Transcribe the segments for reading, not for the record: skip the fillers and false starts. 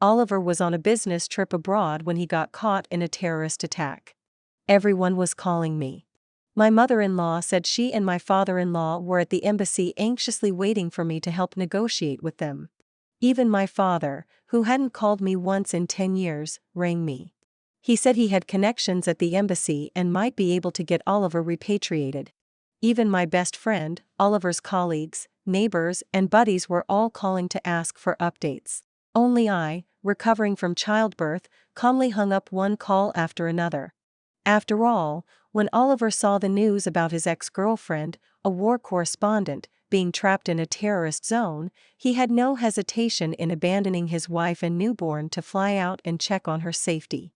Oliver was on a business trip abroad when he got caught in a terrorist attack. Everyone was calling me. My mother-in-law said she and my father-in-law were at the embassy anxiously waiting for me to help negotiate with them. Even my father, who hadn't called me once in 10 years, rang me. He said he had connections at the embassy and might be able to get Oliver repatriated. Even my best friend, Oliver's colleagues, neighbors, and buddies were all calling to ask for updates. Only I, recovering from childbirth, calmly hung up one call after another. After all, when Oliver saw the news about his ex-girlfriend, a war correspondent, being trapped in a terrorist zone, he had no hesitation in abandoning his wife and newborn to fly out and check on her safety.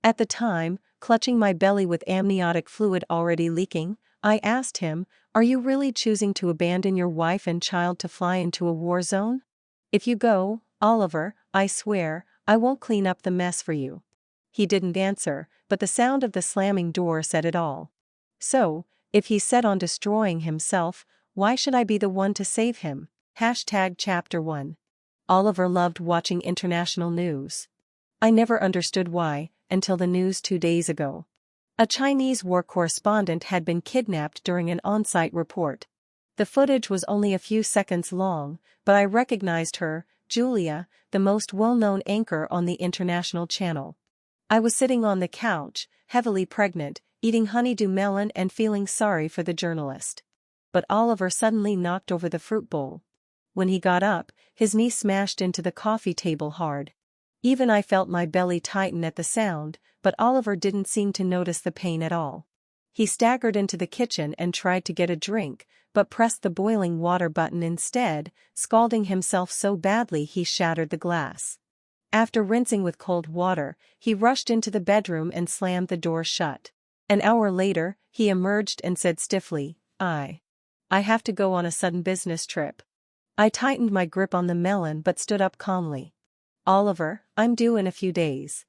At the time, clutching my belly with amniotic fluid already leaking, I asked him, "Are you really choosing to abandon your wife and child to fly into a war zone? If you go, Oliver, I swear, I won't clean up the mess for you." He didn't answer, but the sound of the slamming door said it all. So, if he's set on destroying himself, why should I be the one to save him? Chapter 1. Oliver loved watching international news. I never understood why, until the news 2 days ago. A Chinese war correspondent had been kidnapped during an on-site report. The footage was only a few seconds long, but I recognized her, Julia, the most well-known anchor on the international channel. I was sitting on the couch, heavily pregnant, eating honeydew melon and feeling sorry for the journalist. But Oliver suddenly knocked over the fruit bowl. When he got up, his knee smashed into the coffee table hard. Even I felt my belly tighten at the sound, but Oliver didn't seem to notice the pain at all. He staggered into the kitchen and tried to get a drink, but pressed the boiling water button instead, scalding himself so badly he shattered the glass. After rinsing with cold water, he rushed into the bedroom and slammed the door shut. An hour later, he emerged and said stiffly, I have to go on a sudden business trip." I tightened my grip on the melon but stood up calmly. "Oliver, I'm due in a few days.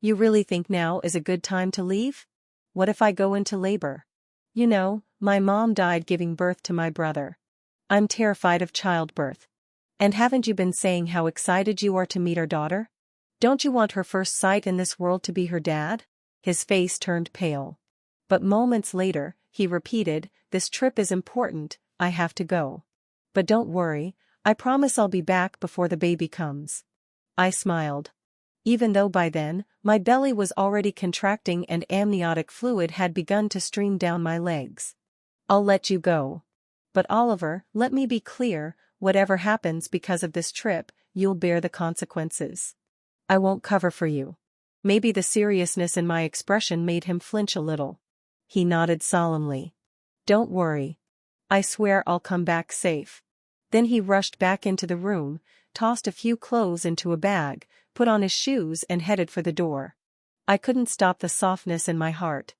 You really think now is a good time to leave? What if I go into labor? You know, my mom died giving birth to my brother. I'm terrified of childbirth. And haven't you been saying how excited you are to meet our daughter? Don't you want her first sight in this world to be her dad?" His face turned pale. But moments later, he repeated, "This trip is important, I have to go. But don't worry, I promise I'll be back before the baby comes." I smiled. Even though by then, my belly was already contracting and amniotic fluid had begun to stream down my legs. "I'll let you go. But Oliver, let me be clear, whatever happens because of this trip, you'll bear the consequences. I won't cover for you." Maybe the seriousness in my expression made him flinch a little. He nodded solemnly. "Don't worry. I swear I'll come back safe." Then he rushed back into the room, tossed a few clothes into a bag, put on his shoes and headed for the door. I couldn't stop the softness in my heart.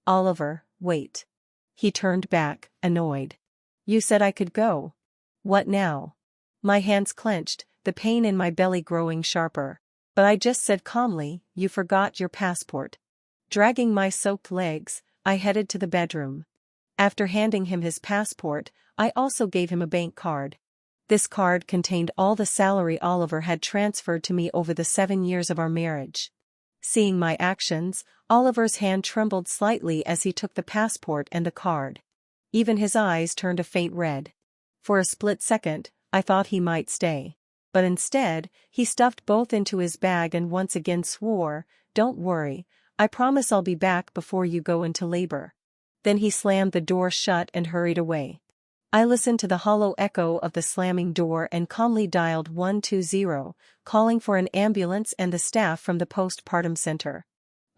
"Oliver, wait." He turned back, annoyed. "You said I could go. What now?" My hands clenched, the pain in my belly growing sharper. "But I just said calmly, you forgot your passport." Dragging my soaked legs, I headed to the bedroom. After handing him his passport, I also gave him a bank card. This card contained all the salary Oliver had transferred to me over the 7 years of our marriage. Seeing my actions, Oliver's hand trembled slightly as he took the passport and the card. Even his eyes turned a faint red. For a split second, I thought he might stay. But instead, he stuffed both into his bag and once again swore, "Don't worry, I promise I'll be back before you go into labor." Then he slammed the door shut and hurried away. I listened to the hollow echo of the slamming door and calmly dialed 120, calling for an ambulance and the staff from the postpartum center.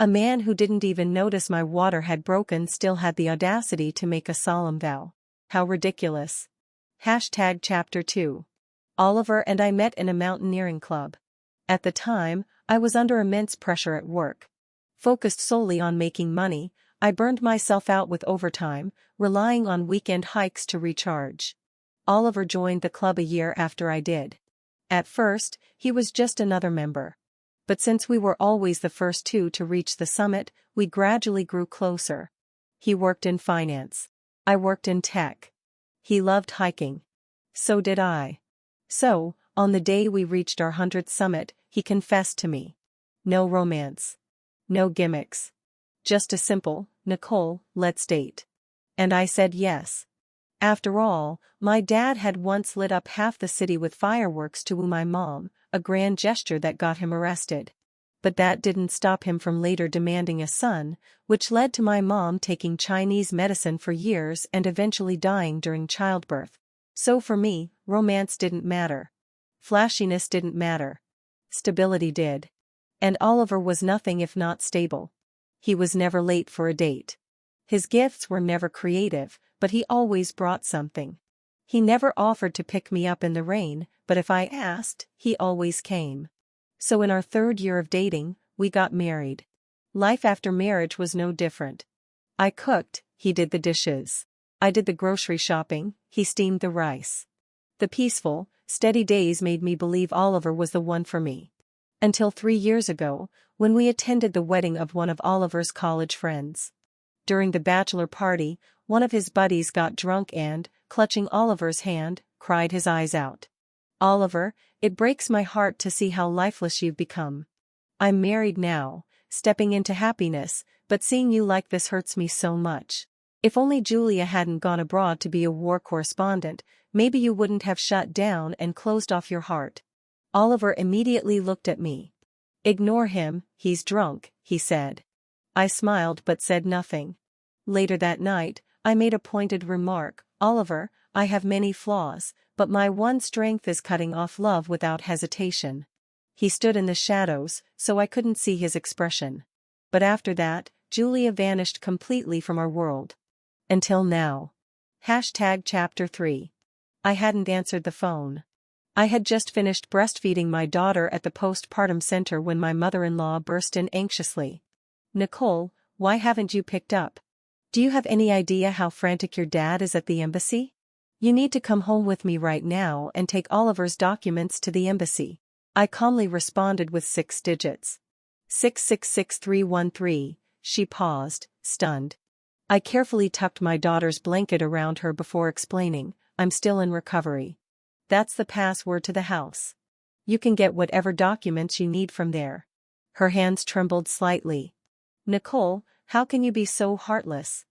A man who didn't even notice my water had broken still had the audacity to make a solemn vow. How ridiculous. Chapter 2. Oliver and I met in a mountaineering club. At the time, I was under immense pressure at work. Focused solely on making money, I burned myself out with overtime, relying on weekend hikes to recharge. Oliver joined the club a year after I did. At first, he was just another member. But since we were always the first two to reach the summit, we gradually grew closer. He worked in finance. I worked in tech. He loved hiking. So did I. So, On the day we reached our 100th summit, he confessed to me. No romance. No gimmicks. Just a simple, "Nicole, let's date." And I said yes. After all, my dad had once lit up half the city with fireworks to woo my mom, a grand gesture that got him arrested. But that didn't stop him from later demanding a son, which led to my mom taking Chinese medicine for years and eventually dying during childbirth. So for me, romance didn't matter. Flashiness didn't matter. Stability did. And Oliver was nothing if not stable. He was never late for a date. His gifts were never creative, but he always brought something. He never offered to pick me up in the rain, but if I asked, he always came. So in our 3rd year of dating, we got married. Life after marriage was no different. I cooked, he did the dishes. I did the grocery shopping, he steamed the rice. The peaceful, steady days made me believe Oliver was the one for me. Until 3 years ago, when we attended the wedding of one of Oliver's college friends. During the bachelor party, one of his buddies got drunk and, clutching Oliver's hand, cried his eyes out. "Oliver, it breaks my heart to see how lifeless you've become. I'm married now, stepping into happiness, but seeing you like this hurts me so much. If only Julia hadn't gone abroad to be a war correspondent, maybe you wouldn't have shut down and closed off your heart." Oliver immediately looked at me. "Ignore him, he's drunk," he said. I smiled but said nothing. Later that night, I made a pointed remark, "Oliver, I have many flaws, but my one strength is cutting off love without hesitation." He stood in the shadows, so I couldn't see his expression. But after that, Julia vanished completely from our world. Until now. Chapter 3. I hadn't answered the phone. I had just finished breastfeeding my daughter at the postpartum center when my mother-in-law burst in anxiously. "Nicole, why haven't you picked up? Do you have any idea how frantic your dad is at the embassy? You need to come home with me right now and take Oliver's documents to the embassy." I calmly responded with 6 digits. 666313, she paused, stunned. I carefully tucked my daughter's blanket around her before explaining, "I'm still in recovery. That's the password to the house. You can get whatever documents you need from there." Her hands trembled slightly. "Nicole, how can you be so heartless?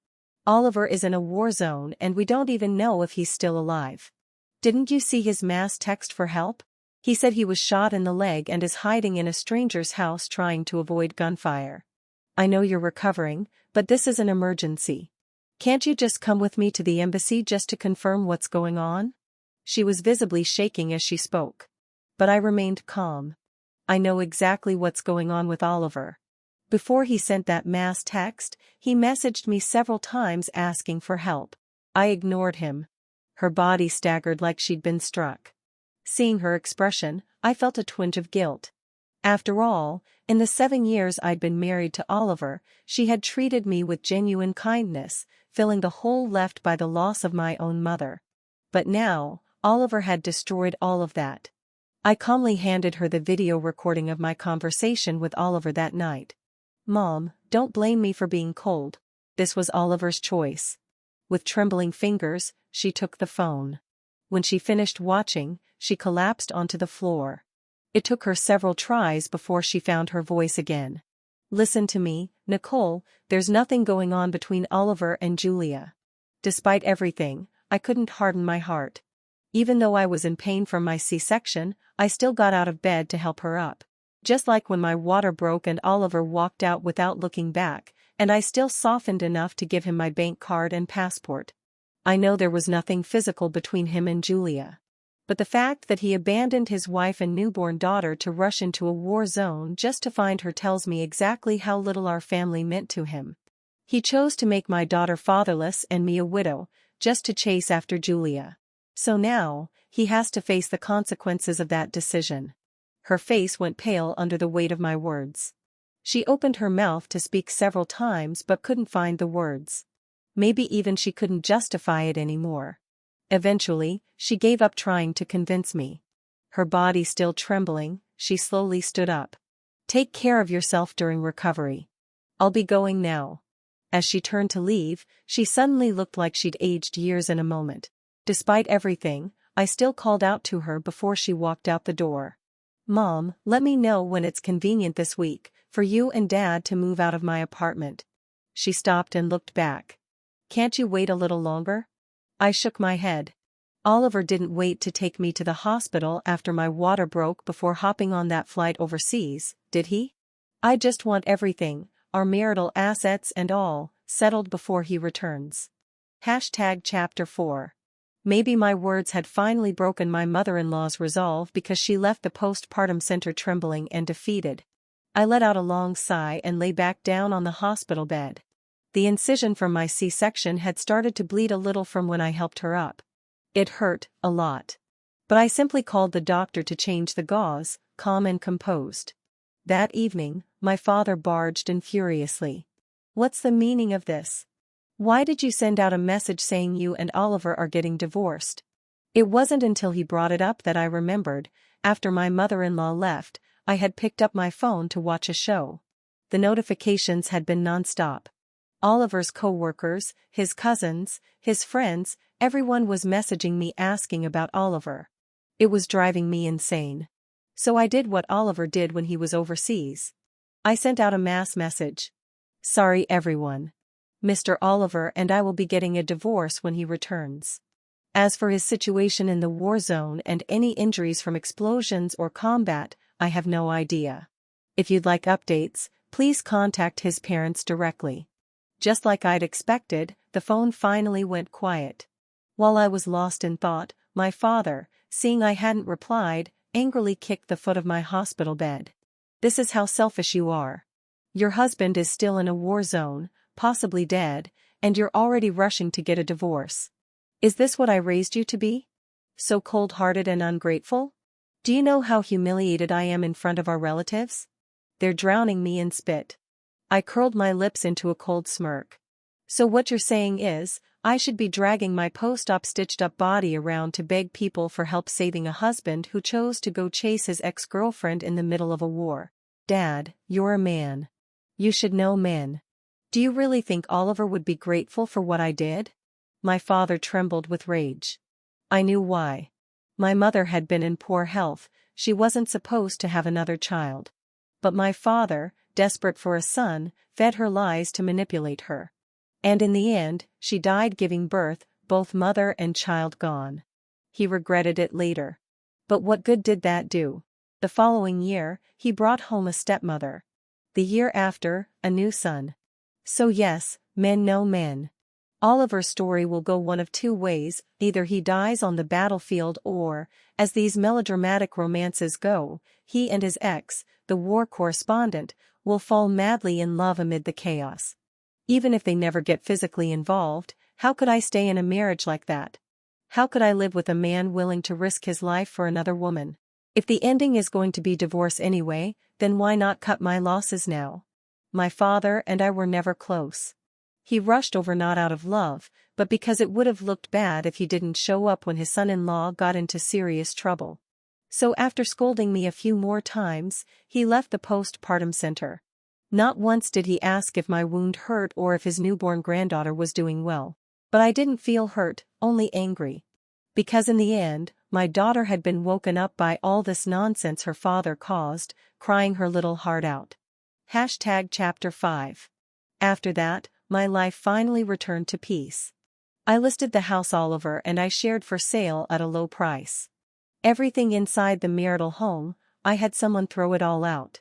Oliver is in a war zone and we don't even know if he's still alive. Didn't you see his mass text for help? He said he was shot in the leg and is hiding in a stranger's house trying to avoid gunfire. I know you're recovering, but this is an emergency. Can't you just come with me to the embassy just to confirm what's going on?" She was visibly shaking as she spoke. But I remained calm. I know exactly what's going on with Oliver. Before he sent that mass text, he messaged me several times asking for help. I ignored him. Her body staggered like she'd been struck. Seeing her expression, I felt a twinge of guilt. After all, in the 7 years I'd been married to Oliver, she had treated me with genuine kindness, filling the hole left by the loss of my own mother. But now, Oliver had destroyed all of that. I calmly handed her the video recording of my conversation with Oliver that night. "Mom, don't blame me for being cold. This was Oliver's choice." With trembling fingers, she took the phone. When she finished watching, she collapsed onto the floor. It took her several tries before she found her voice again. "Listen to me, Nicole, there's nothing going on between Oliver and Julia. Despite everything, I couldn't harden my heart. Even though I was in pain from my C-section, I still got out of bed to help her up. Just like when my water broke and Oliver walked out without looking back, and I still softened enough to give him my bank card and passport. I know there was nothing physical between him and Julia. But the fact that he abandoned his wife and newborn daughter to rush into a war zone just to find her tells me exactly how little our family meant to him. He chose to make my daughter fatherless and me a widow, just to chase after Julia. So now, he has to face the consequences of that decision." Her face went pale under the weight of my words. She opened her mouth to speak several times but couldn't find the words. Maybe even she couldn't justify it anymore. Eventually, she gave up trying to convince me. Her body still trembling, she slowly stood up. "Take care of yourself during recovery. I'll be going now." As she turned to leave, she suddenly looked like she'd aged years in a moment. Despite everything, I still called out to her before she walked out the door. "Mom, let me know when it's convenient this week for you and Dad to move out of my apartment." She stopped and looked back. "Can't you wait a little longer?" I shook my head. Oliver didn't wait to take me to the hospital after my water broke before hopping on that flight overseas, did he? I just want everything, our marital assets and all, settled before he returns. Chapter 4. Maybe my words had finally broken my mother-in-law's resolve because she left the postpartum center trembling and defeated. I let out a long sigh and lay back down on the hospital bed. The incision from my C-section had started to bleed a little from when I helped her up. It hurt, a lot. But I simply called the doctor to change the gauze, calm and composed. That evening, my father barged in furiously. "What's the meaning of this? Why did you send out a message saying you and Oliver are getting divorced?" It wasn't until he brought it up that I remembered. After my mother-in-law left, I had picked up my phone to watch a show. The notifications had been non-stop. Oliver's co-workers, his cousins, his friends, everyone was messaging me asking about Oliver. It was driving me insane. So I did what Oliver did when he was overseas. I sent out a mass message. "Sorry everyone. Mr. Oliver and I will be getting a divorce when he returns. As for his situation in the war zone and any injuries from explosions or combat, I have no idea. If you'd like updates, please contact his parents directly." Just like I'd expected, the phone finally went quiet. While I was lost in thought, my father, seeing I hadn't replied, angrily kicked the foot of my hospital bed. "This is how selfish you are. Your husband is still in a war zone, possibly dead, and you're already rushing to get a divorce. Is this what I raised you to be? So cold-hearted and ungrateful? Do you know how humiliated I am in front of our relatives? They're drowning me in spit." I curled my lips into a cold smirk. "So what you're saying is, I should be dragging my post-op stitched-up body around to beg people for help saving a husband who chose to go chase his ex-girlfriend in the middle of a war. Dad, you're a man. You should know men. Do you really think Oliver would be grateful for what I did?" My father trembled with rage. I knew why. My mother had been in poor health, she wasn't supposed to have another child. But my father, desperate for a son, fed her lies to manipulate her. And in the end, she died giving birth, both mother and child gone. He regretted it later. But what good did that do? The following year, he brought home a stepmother. The year after, a new son. So yes, men know men. Oliver's story will go one of two ways: either he dies on the battlefield or, as these melodramatic romances go, he and his ex, the war correspondent, will fall madly in love amid the chaos. Even if they never get physically involved, how could I stay in a marriage like that? How could I live with a man willing to risk his life for another woman? If the ending is going to be divorce anyway, then why not cut my losses now? My father and I were never close. He rushed over not out of love, but because it would have looked bad if he didn't show up when his son-in-law got into serious trouble. So after scolding me a few more times, he left the postpartum center. Not once did he ask if my wound hurt or if his newborn granddaughter was doing well. But I didn't feel hurt, only angry. Because in the end, my daughter had been woken up by all this nonsense her father caused, crying her little heart out. Chapter 5. After that, my life finally returned to peace. I listed the house Oliver and I shared for sale at a low price. Everything inside the marital home, I had someone throw it all out.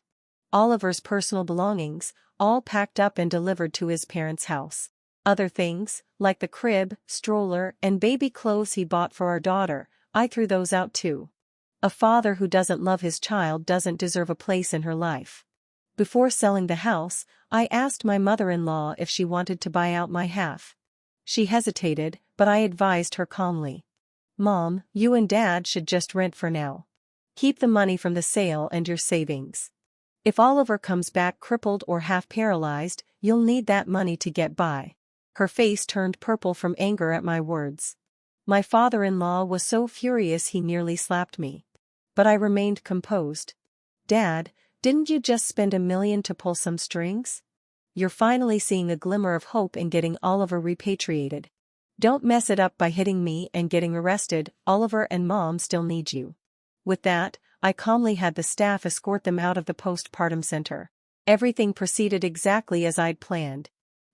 Oliver's personal belongings, all packed up and delivered to his parents' house. Other things, like the crib, stroller, and baby clothes he bought for our daughter, I threw those out too. A father who doesn't love his child doesn't deserve a place in her life. Before selling the house, I asked my mother-in-law if she wanted to buy out my half. She hesitated, but I advised her calmly. "Mom, you and Dad should just rent for now. Keep the money from the sale and your savings. If Oliver comes back crippled or half-paralyzed, you'll need that money to get by." Her face turned purple from anger at my words. My father-in-law was so furious he nearly slapped me. But I remained composed. "Dad, didn't you just spend $1 million to pull some strings? You're finally seeing a glimmer of hope in getting Oliver repatriated. Don't mess it up by hitting me and getting arrested. Oliver and Mom still need you." With that, I calmly had the staff escort them out of the postpartum center. Everything proceeded exactly as I'd planned.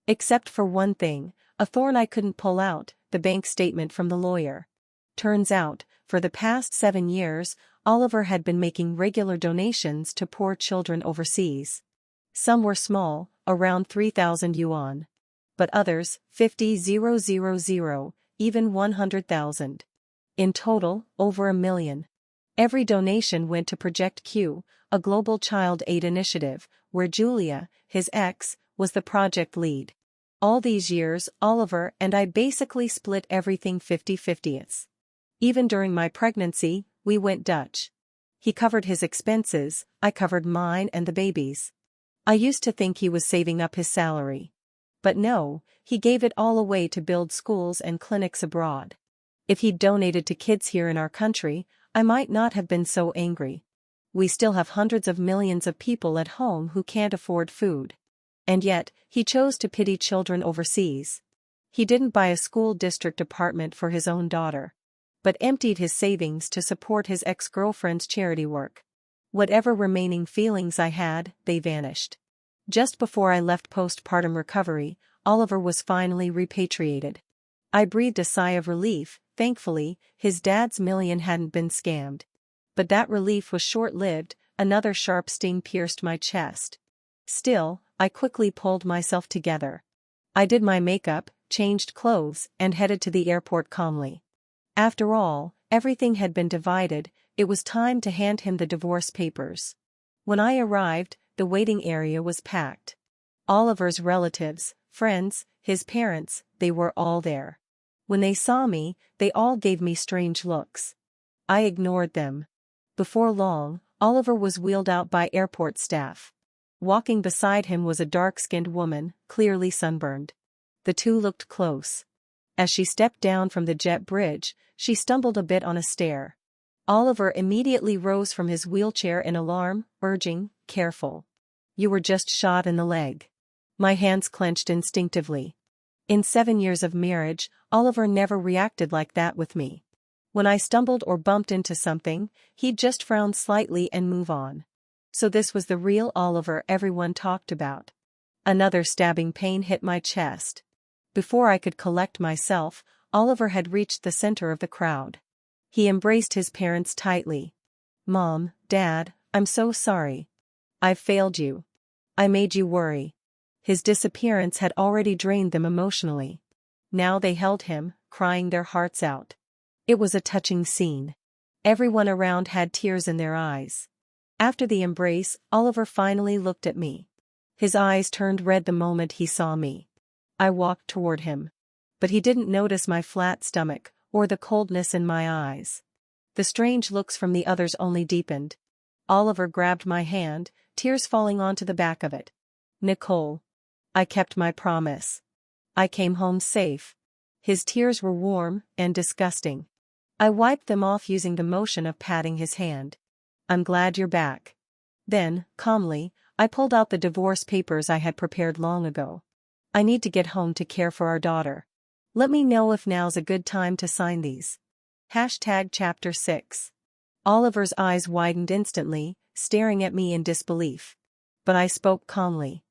Except for one thing, a thorn I couldn't pull out, the bank statement from the lawyer. Turns out, for the past 7 years, Oliver had been making regular donations to poor children overseas. Some were small, around 3,000 yuan. But others, 50,000, even 100,000. In total, over 1 million. Every donation went to Project Q, a global child aid initiative, where Julia, his ex, was the project lead. All these years, Oliver and I basically split everything 50-50. Even during my pregnancy, we went Dutch. He covered his expenses, I covered mine and the baby's. I used to think he was saving up his salary. But no, he gave it all away to build schools and clinics abroad. If he'd donated to kids here in our country, I might not have been so angry. We still have hundreds of millions of people at home who can't afford food. And yet, he chose to pity children overseas. He didn't buy a school district apartment for his own daughter, but emptied his savings to support his ex-girlfriend's charity work. Whatever remaining feelings I had, they vanished. Just before I left postpartum recovery, Oliver was finally repatriated. I breathed a sigh of relief. Thankfully, his dad's million hadn't been scammed. But that relief was short-lived. Another sharp sting pierced my chest. Still, I quickly pulled myself together. I did my makeup, changed clothes, and headed to the airport calmly. After all, everything had been divided. It was time to hand him the divorce papers. When I arrived, the waiting area was packed. Oliver's relatives, friends, his parents, they were all there. When they saw me, they all gave me strange looks. I ignored them. Before long, Oliver was wheeled out by airport staff. Walking beside him was a dark-skinned woman, clearly sunburned. The two looked close. As she stepped down from the jet bridge, she stumbled a bit on a stair. Oliver immediately rose from his wheelchair in alarm, urging, "Careful. You were just shot in the leg." My hands clenched instinctively. In 7 years of marriage, Oliver never reacted like that with me. When I stumbled or bumped into something, he'd just frown slightly and move on. So this was the real Oliver everyone talked about. Another stabbing pain hit my chest. Before I could collect myself, Oliver had reached the center of the crowd. He embraced his parents tightly. "Mom, Dad, I'm so sorry. I've failed you. I made you worry." His disappearance had already drained them emotionally. Now they held him, crying their hearts out. It was a touching scene. Everyone around had tears in their eyes. After the embrace, Oliver finally looked at me. His eyes turned red the moment he saw me. I walked toward him. But he didn't notice my flat stomach, or the coldness in my eyes. The strange looks from the others only deepened. Oliver grabbed my hand, tears falling onto the back of it. "Nicole. I kept my promise. I came home safe." His tears were warm and disgusting. I wiped them off using the motion of patting his hand. "I'm glad you're back." Then, calmly, I pulled out the divorce papers I had prepared long ago. "I need to get home to care for our daughter. Let me know if now's a good time to sign these." Chapter 6. Oliver's eyes widened instantly, staring at me in disbelief. But I spoke calmly.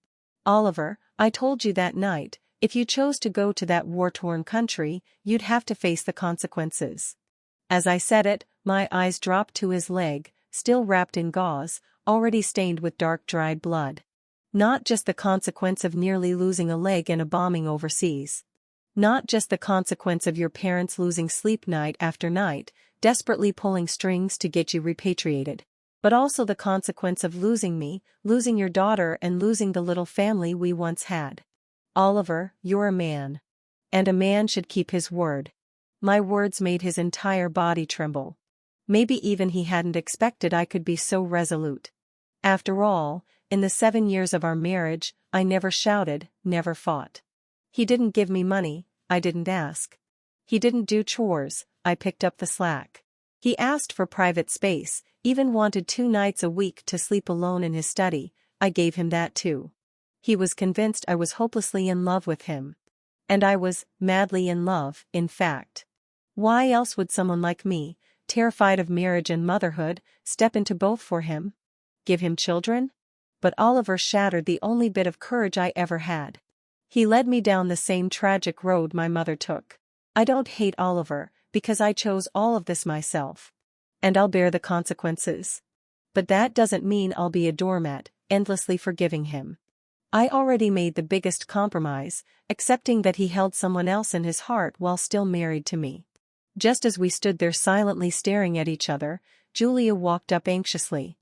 "Oliver, I told you that night, if you chose to go to that war-torn country, you'd have to face the consequences." As I said it, my eyes dropped to his leg, still wrapped in gauze, already stained with dark dried blood. Not just the consequence of nearly losing a leg in a bombing overseas. Not just the consequence of your parents losing sleep night after night, desperately pulling strings to get you repatriated. But also the consequence of losing me, losing your daughter and losing the little family we once had. Oliver, you're a man. And a man should keep his word. My words made his entire body tremble. Maybe even he hadn't expected I could be so resolute. After all, in the 7 years of our marriage, I never shouted, never fought. He didn't give me money, I didn't ask. He didn't do chores, I picked up the slack. He asked for private space, even wanted 2 nights a week to sleep alone in his study, I gave him that too. He was convinced I was hopelessly in love with him. And I was madly in love, in fact. Why else would someone like me, terrified of marriage and motherhood, step into both for him? Give him children? But Oliver shattered the only bit of courage I ever had. He led me down the same tragic road my mother took. I don't hate Oliver, because I chose all of this myself. And I'll bear the consequences. But that doesn't mean I'll be a doormat, endlessly forgiving him. I already made the biggest compromise, accepting that he held someone else in his heart while still married to me. Just as we stood there silently staring at each other, Julia walked up anxiously.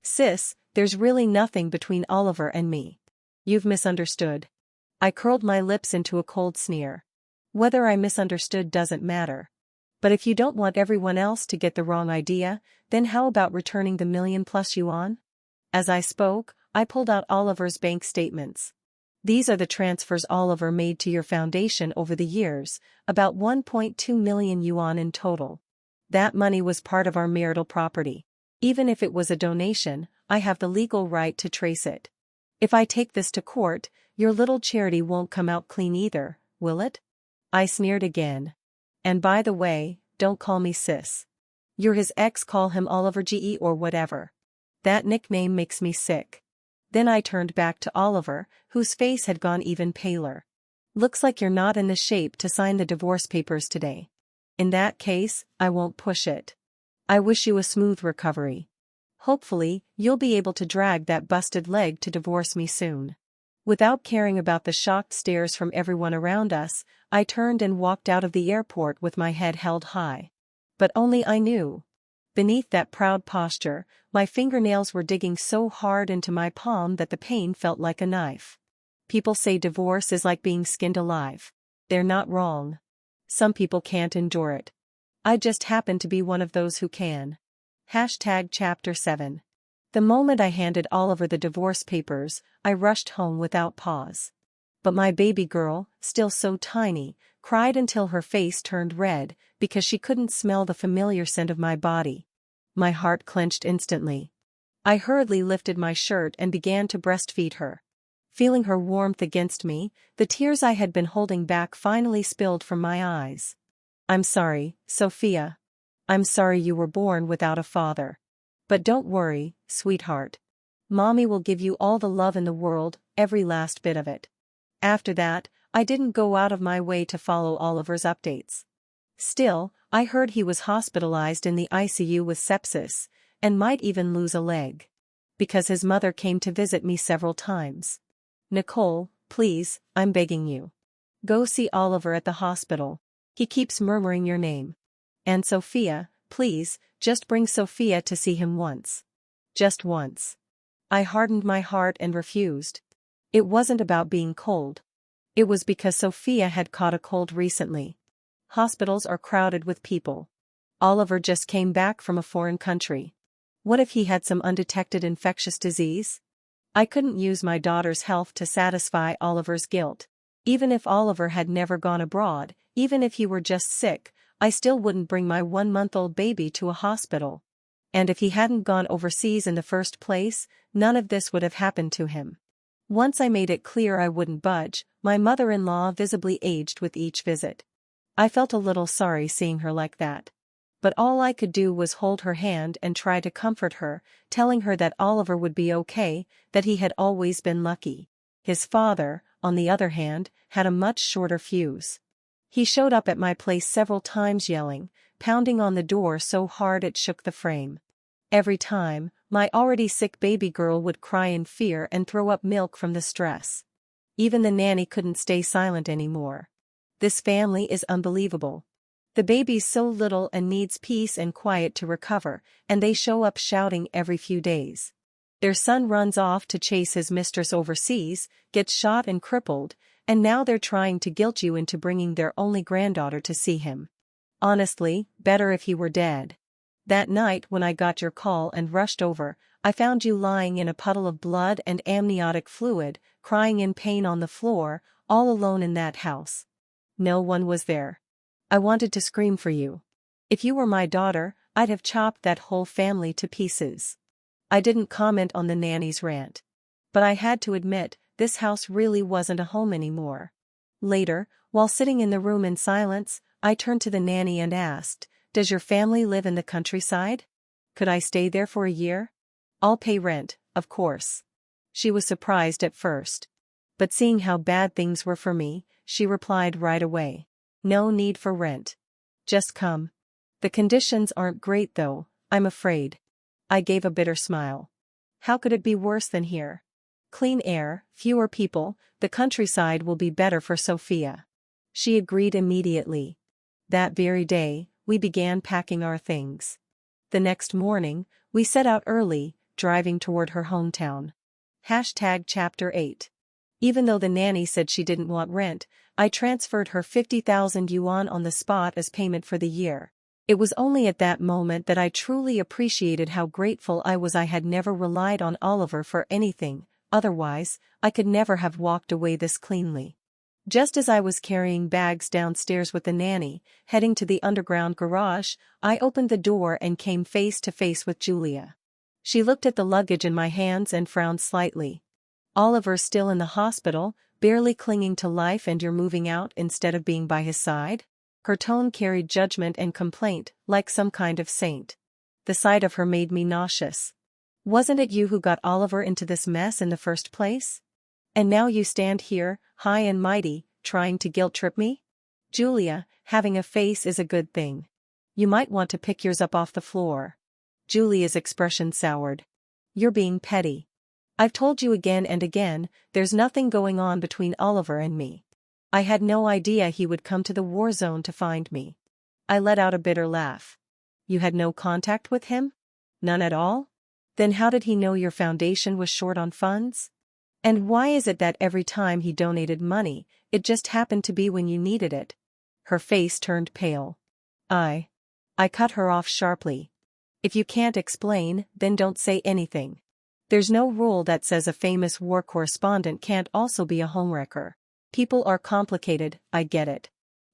"Sis, there's really nothing between Oliver and me. You've misunderstood." I curled my lips into a cold sneer. Whether I misunderstood doesn't matter. But if you don't want everyone else to get the wrong idea, then how about returning the $1,000,000+ yuan? As I spoke, I pulled out Oliver's bank statements. "These are the transfers Oliver made to your foundation over the years, about 1.2 million yuan in total. That money was part of our marital property. Even if it was a donation, I have the legal right to trace it. If I take this to court, your little charity won't come out clean either, will it?" I sneered again. "And by the way, don't call me sis. You're his ex, call him Oliver GE or whatever. That nickname makes me sick." Then I turned back to Oliver, whose face had gone even paler. "Looks like you're not in the shape to sign the divorce papers today. In that case, I won't push it. I wish you a smooth recovery. Hopefully, you'll be able to drag that busted leg to divorce me soon." Without caring about the shocked stares from everyone around us, I turned and walked out of the airport with my head held high. But only I knew. Beneath that proud posture, my fingernails were digging so hard into my palm that the pain felt like a knife. People say divorce is like being skinned alive. They're not wrong. Some people can't endure it. I just happen to be one of those who can. Chapter 7. The moment I handed Oliver the divorce papers, I rushed home without pause. But my baby girl, still so tiny, cried until her face turned red, because she couldn't smell the familiar scent of my body. My heart clenched instantly. I hurriedly lifted my shirt and began to breastfeed her. Feeling her warmth against me, the tears I had been holding back finally spilled from my eyes. "I'm sorry, Sophia. I'm sorry you were born without a father. But don't worry, sweetheart. Mommy will give you all the love in the world, every last bit of it." After that, I didn't go out of my way to follow Oliver's updates. Still, I heard he was hospitalized in the ICU with sepsis, and might even lose a leg. Because his mother came to visit me several times. "Nicole, please, I'm begging you. Go see Oliver at the hospital. He keeps murmuring your name. And Sophia, please, just bring Sophia to see him once. Just once." I hardened my heart and refused. It wasn't about being cold. It was because Sophia had caught a cold recently. Hospitals are crowded with people. Oliver just came back from a foreign country. What if he had some undetected infectious disease? I couldn't use my daughter's health to satisfy Oliver's guilt. Even if Oliver had never gone abroad, even if he were just sick, I still wouldn't bring my 1-month-old baby to a hospital. And if he hadn't gone overseas in the first place, none of this would have happened to him. Once I made it clear I wouldn't budge, my mother-in-law visibly aged with each visit. I felt a little sorry seeing her like that. But all I could do was hold her hand and try to comfort her, telling her that Oliver would be okay, that he had always been lucky. His father, on the other hand, had a much shorter fuse. He showed up at my place several times yelling, pounding on the door so hard it shook the frame. Every time, my already sick baby girl would cry in fear and throw up milk from the stress. Even the nanny couldn't stay silent anymore. This family is unbelievable. The baby's so little and needs peace and quiet to recover, and they show up shouting every few days. Their son runs off to chase his mistress overseas, gets shot and crippled, and now they're trying to guilt you into bringing their only granddaughter to see him. Honestly, better if he were dead. That night when I got your call and rushed over, I found you lying in a puddle of blood and amniotic fluid, crying in pain on the floor, all alone in that house. No one was there. I wanted to scream for you. If you were my daughter, I'd have chopped that whole family to pieces. I didn't comment on the nanny's rant. But I had to admit, this house really wasn't a home anymore. Later, While sitting in the room in silence, I turned to the nanny and asked, "Does your family live in the countryside? Could I stay there for a year? I'll pay rent, of course." She was surprised at first. But seeing how bad things were for me, she replied right away. "No need for rent. Just come. The conditions aren't great though, I'm afraid." I gave a bitter smile. "How could it be worse than here? Clean air, fewer people, the countryside will be better for Sophia." She agreed immediately. That very day, we began packing our things. The next morning, we set out early, driving toward her hometown. Chapter 8. Even though the nanny said she didn't want rent, I transferred her 50,000 yuan on the spot as payment for the year. It was only at that moment that I truly appreciated how grateful I was. I had never relied on Oliver for anything, otherwise, I could never have walked away this cleanly. Just as I was carrying bags downstairs with the nanny, heading to the underground garage, I opened the door and came face to face with Julia. She looked at the luggage in my hands and frowned slightly. "Oliver's still in the hospital, barely clinging to life, and you're moving out instead of being by his side?" Her tone carried judgment and complaint, like some kind of saint. The sight of her made me nauseous. "Wasn't it you who got Oliver into this mess in the first place? And now you stand here, high and mighty, trying to guilt-trip me? Julia, having a face is a good thing. You might want to pick yours up off the floor." Julia's expression soured. "You're being petty. I've told you again and again, there's nothing going on between Oliver and me. I had no idea he would come to the war zone to find me." I let out a bitter laugh. "You had no contact with him? None at all? Then how did he know your foundation was short on funds? And why is it that every time he donated money, it just happened to be when you needed it?" Her face turned pale. I cut her off sharply. "If you can't explain, then don't say anything. There's no rule that says a famous war correspondent can't also be a homewrecker. People are complicated, I get it."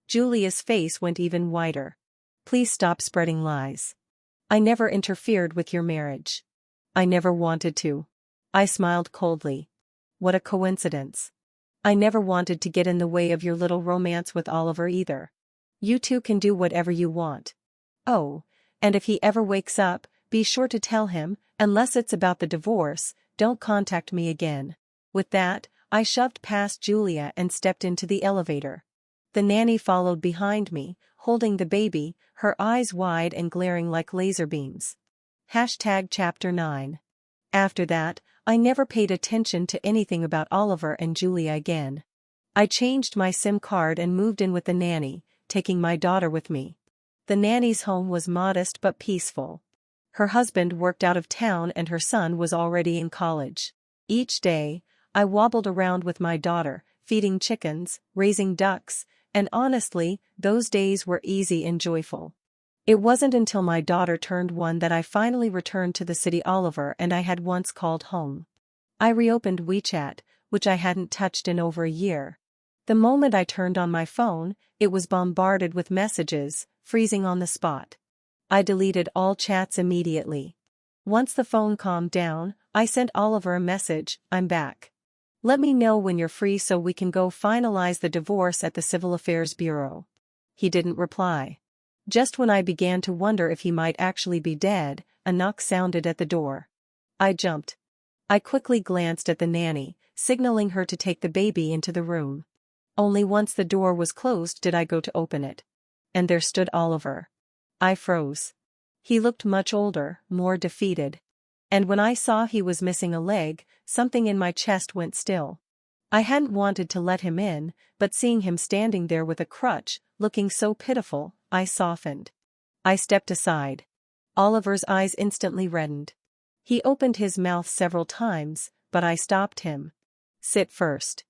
Julia's face went even whiter. "Please stop spreading lies. I never interfered with your marriage. I never wanted to." I smiled coldly. "What a coincidence. I never wanted to get in the way of your little romance with Oliver either. You two can do whatever you want. Oh, and if he ever wakes up, be sure to tell him, unless it's about the divorce, don't contact me again." With that, I shoved past Julia and stepped into the elevator. The nanny followed behind me, holding the baby, her eyes wide and glaring like laser beams. Chapter 9. After that, I never paid attention to anything about Oliver and Julia again. I changed my SIM card and moved in with the nanny, taking my daughter with me. The nanny's home was modest but peaceful. Her husband worked out of town and her son was already in college. Each day, I wobbled around with my daughter, feeding chickens, raising ducks, and honestly, those days were easy and joyful. It wasn't until my daughter turned 1 that I finally returned to the city Oliver and I had once called home. I reopened WeChat, which I hadn't touched in over a year. The moment I turned on my phone, it was bombarded with messages, freezing on the spot. I deleted all chats immediately. Once the phone calmed down, I sent Oliver a message, "I'm back. Let me know when you're free so we can go finalize the divorce at the Civil Affairs Bureau." He didn't reply. Just when I began to wonder if he might actually be dead, a knock sounded at the door. I jumped. I quickly glanced at the nanny, signaling her to take the baby into the room. Only once the door was closed did I go to open it. And there stood Oliver. I froze. He looked much older, more defeated. And when I saw he was missing a leg, something in my chest went still. I hadn't wanted to let him in, but seeing him standing there with a crutch, looking so pitiful, I softened. I stepped aside. Oliver's eyes instantly reddened. He opened his mouth several times, but I stopped him. "Sit first.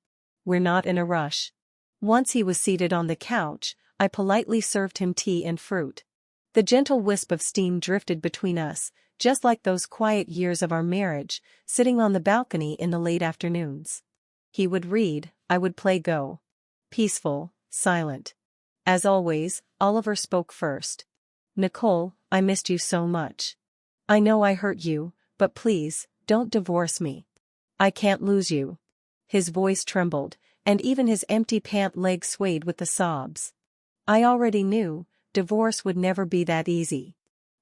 We're not in a rush." Once he was seated on the couch, I politely served him tea and fruit. The gentle wisp of steam drifted between us, just like those quiet years of our marriage, sitting on the balcony in the late afternoons. He would read, I would play Go. Peaceful, silent. As always, Oliver spoke first. "Nicole, I missed you so much. I know I hurt you, but please, don't divorce me. I can't lose you." His voice trembled, and even his empty pant leg swayed with the sobs. I already knew, divorce would never be that easy.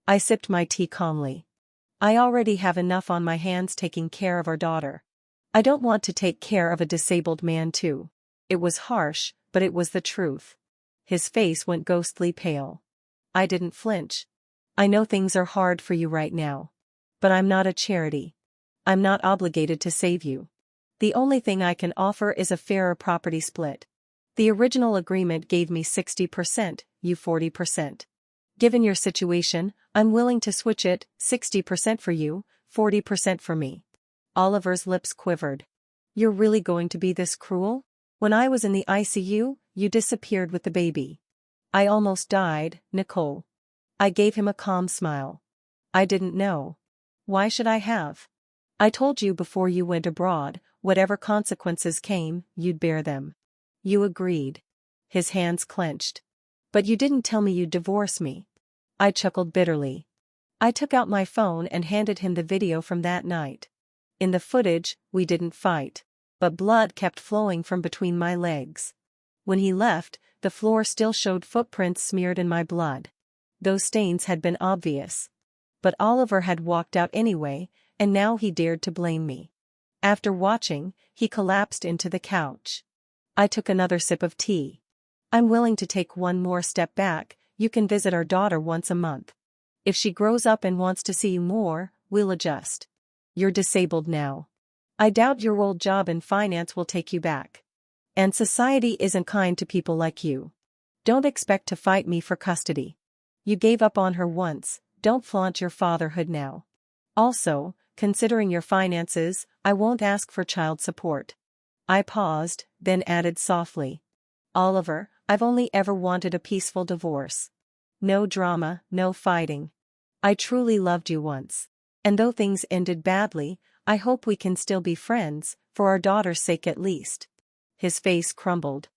I sipped my tea calmly. I already have enough on my hands taking care of our daughter. I don't want to take care of a disabled man too. It was harsh, but it was the truth. His face went ghostly pale. I didn't flinch. I know things are hard for you right now. But I'm not a charity. I'm not obligated to save you. The only thing I can offer is a fairer property split. The original agreement gave me 60%, you 40%. Given your situation, I'm willing to switch it, 60% for you, 40% for me. Oliver's lips quivered. You're really going to be this cruel? When I was in the ICU, you disappeared with the baby. I almost died, Nicole. I gave him a calm smile. I didn't know. Why should I have? I told you before you went abroad, whatever consequences came, you'd bear them. You agreed. His hands clenched. But you didn't tell me you'd divorce me. I chuckled bitterly. I took out my phone and handed him the video from that night. In the footage, we didn't fight. But blood kept flowing from between my legs. When he left, the floor still showed footprints smeared in my blood. Those stains had been obvious. But Oliver had walked out anyway, and now he dared to blame me. After watching, he collapsed into the couch. I took another sip of tea. I'm willing to take one more step back. You can visit our daughter once a month. If she grows up and wants to see you more, we'll adjust. You're disabled now. I doubt your old job in finance will take you back. And society isn't kind to people like you. Don't expect to fight me for custody. You gave up on her once, don't flaunt your fatherhood now. Also, considering your finances, I won't ask for child support. I paused, then added softly. Oliver, I've only ever wanted a peaceful divorce. No drama, no fighting. I truly loved you once. And though things ended badly, I hope we can still be friends, for our daughter's sake at least. His face crumbled.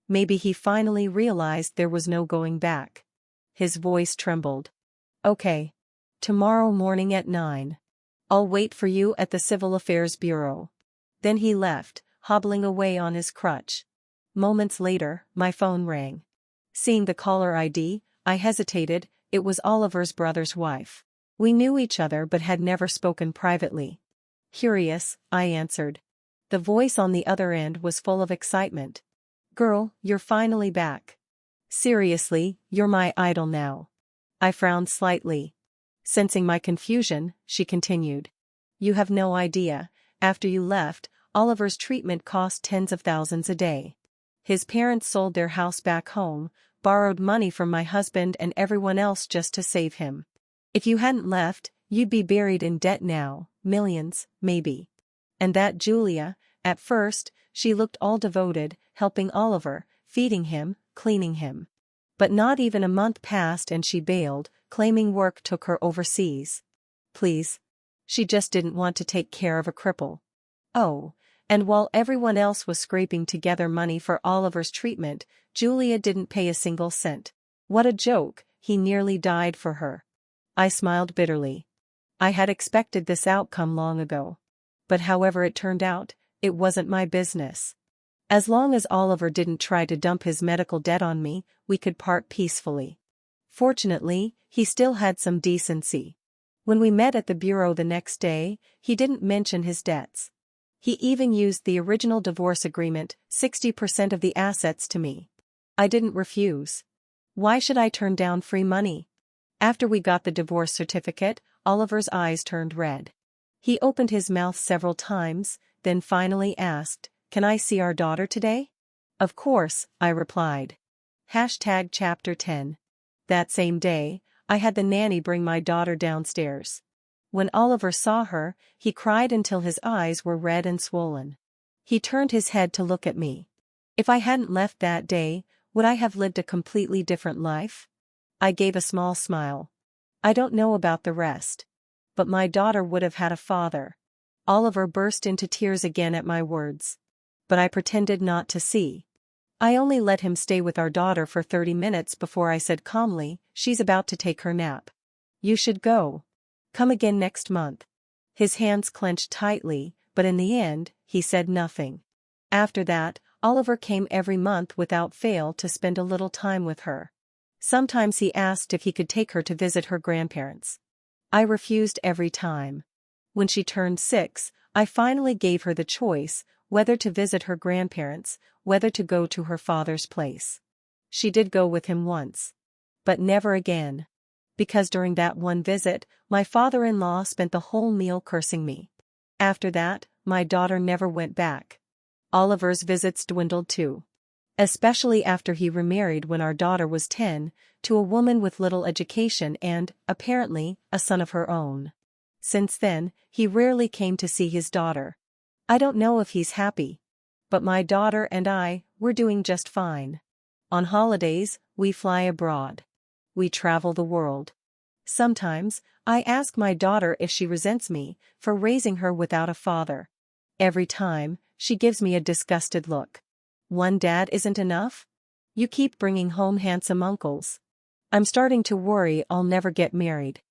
Maybe he finally realized there was no going back. His voice trembled. Okay. Tomorrow morning at 9. I'll wait for you at the Civil Affairs Bureau. Then he left, hobbling away on his crutch. Moments later, my phone rang. Seeing the caller ID, I hesitated. It was Oliver's brother's wife. We knew each other but had never spoken privately. Curious, I answered. The voice on the other end was full of excitement. Girl, you're finally back. Seriously, you're my idol now. I frowned slightly. Sensing my confusion, she continued. You have no idea, after you left, Oliver's treatment cost tens of thousands a day. His parents sold their house back home, borrowed money from my husband and everyone else just to save him. If you hadn't left, you'd be buried in debt now, millions, maybe. And that Julia, at first, she looked all devoted, helping Oliver, feeding him, cleaning him. But not even a month passed and she bailed, claiming work took her overseas. Please. She just didn't want to take care of a cripple. Oh, and while everyone else was scraping together money for Oliver's treatment, Julia didn't pay a single cent. What a joke, he nearly died for her. I smiled bitterly. I had expected this outcome long ago. But however it turned out, it wasn't my business. As long as Oliver didn't try to dump his medical debt on me, we could part peacefully. Fortunately, he still had some decency. When we met at the bureau the next day, he didn't mention his debts. He even used the original divorce agreement, 60% of the assets to me. I didn't refuse. Why should I turn down free money? After we got the divorce certificate, Oliver's eyes turned red. He opened his mouth several times, then finally asked, Can I see our daughter today? Of course, I replied. Chapter 10. That same day, I had the nanny bring my daughter downstairs. When Oliver saw her, he cried until his eyes were red and swollen. He turned his head to look at me. If I hadn't left that day, would I have lived a completely different life? I gave a small smile. I don't know about the rest. But my daughter would have had a father. Oliver burst into tears again at my words. But I pretended not to see. I only let him stay with our daughter for 30 minutes before I said calmly, She's about to take her nap. You should go. Come again next month. His hands clenched tightly, but in the end, he said nothing. After that, Oliver came every month without fail to spend a little time with her. Sometimes he asked if he could take her to visit her grandparents. I refused every time. When she turned 6, I finally gave her the choice, whether to visit her grandparents, whether to go to her father's place. She did go with him once. But never again. Because during that one visit, my father-in-law spent the whole meal cursing me. After that, my daughter never went back. Oliver's visits dwindled too. Especially after he remarried when our daughter was 10, to a woman with little education and, apparently, a son of her own. Since then, he rarely came to see his daughter. I don't know if he's happy. But my daughter and I, we're doing just fine. On holidays, we fly abroad. We travel the world. Sometimes, I ask my daughter if she resents me for raising her without a father. Every time, she gives me a disgusted look. One dad isn't enough? You keep bringing home handsome uncles. I'm starting to worry I'll never get married.